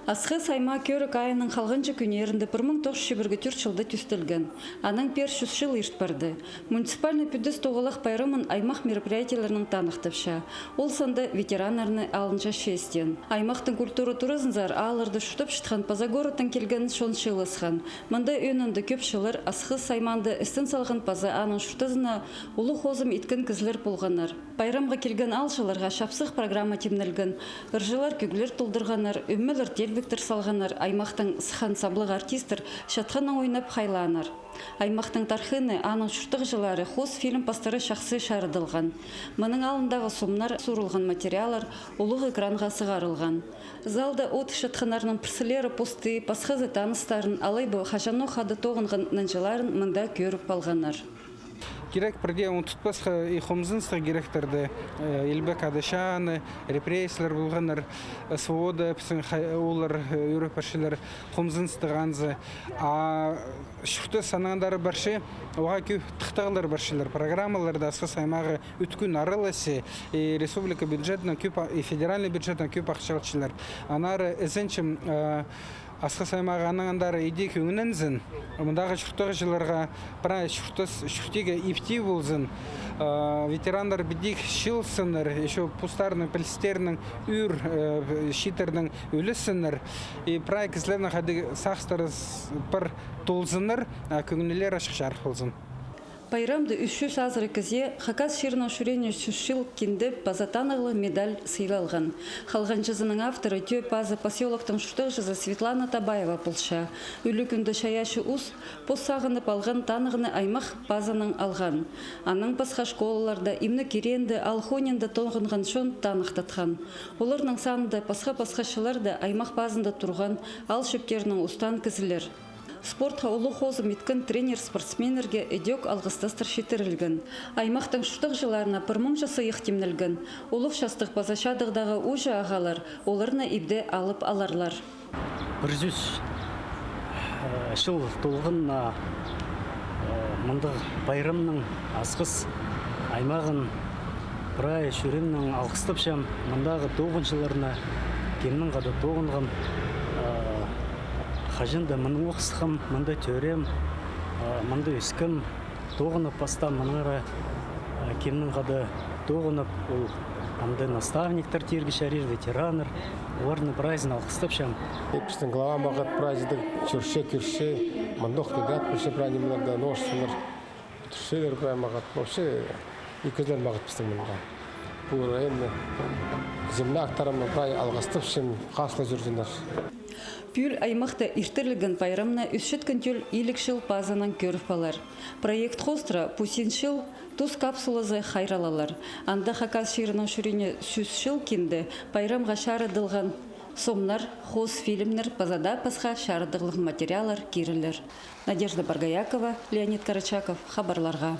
Асқы сайма көрік айының қалғанчы күнерінде 1904 жылды түстілген. Аның 500 жыл ирт барды. Муниципальный пүдіс тоғылық байрымын аймақ мероприятияларының танықтыпша. Ол санды ветеранарны алынша шестен. Аймақтың культура турызынзар алырды шутып шытқан пазагородтан келген шоншыл ысқан. Мында өнінді көп шылыр асқы сайманды істін салған паза аның шутызына ұлы хозым иткен кізлер болғанар. Байрамға келген алшыларға шапсық программа темнілген. Үржылар күглер тұлдырғанар, өммелер телбектір салғанар, аймақтың сыхан саблық артистер шатқанын ойнап хайланар. Аймақтың тархыны аның шұртық жылары хоз фильм пастары шақсы шарыдылған. Мұның алындағы сомнар сурылған материалар ұлық экранға сығарылған. Залда от шатқанарының пірсілері посты, пасхызы таныстарын, алайбы хажану хады тоғынған нынжыларын мұнда көріп алғанар. Керек бірде ұнтытпасқа иқомзынсқа керектерді елбек адышаны, репрессиялар болғанар, свобода олар европашылар қомзынстығанзы. Шүрті санағандары баршы, оға көй тұқтағылар баршылар. Программаларда асқы саймағы үткін арылысы, республика бюджетінің көп, федеральный бюджетінің көп ақшалчылар. Анары ізінчім асқы саймағы анағандары идек өңінінзін, мұндағы шүртіғы жыларға бірай шүртіге ипти болзын, ветерандар бідек шылсыныр, еще пустарының, пілістерінің үр шитердің өлісінір, бірай кізлерінің қады сақстары бір толзыныр, көңілер ашық жарық болзын. Байрамды 300 азыры кізе Хакас шерінің шүрені шүшіл кенді базатанығылы медаль сыйлалған. Қалған жызының авторы тө базы поселоктың шүртіг жызы Светлана Табаева болша. Үлі күнді шаяшы ұс пос сағынып алған танығыны аймақ базаның алған. Аның басқа школаларда имні керенді, алхоненді тоңғынған шон танықтатқан. Оларның санында басқа шыларды аймақ базында тұрған ал шөптерінің ұстан кізілер. Спортқа ұлы хозым еткен тренер-спортсменерге эдек алғыстастыр шетірілген. Аймақтың шүртіг жыларына 1000 жасы ехтемнілген. Олық шастық базашадығдағы ұжы ағалар, оларына ибде алып аларлар. 100 жыл толғын мұндық байрамның асқыс аймағын бірай шүреннің алғыстып шам мұндағы 9 жыларына кемнің қады 9-ғын Хажында мұның оқысықым, мұнда төрем, мұнда үскім, тоғынып бастан мұныңыра кемнің қады тоғынып, ол мұнда наставниктар тергі шарир, ветераныр, оларыны прайзын алқыстап шам. Біздің глава мағат прайзыды күрше, мұндық дегат күрше прайзымларда ношсылар, түршелер прай мағат, вообще екізлер мағат біздің мұнға. Бұл әйінді земля ақтарымы прай алғыстып шым қасылы жүргендер. Пүл аймақта иртірлігін байрамна үсшеткен төл илікшіл базанан көріп алар. Проект хостра пусиншіл туз капсулазы хайралалар. Анда Хакас шерінің шүрене сүзшіл кенді байрамға шарыдылған сомнар, хоз фильмнер, базада пасха шарыдылған материалар керілер. Надежда Баргаякова, Леонид Карачаков, хабарларға.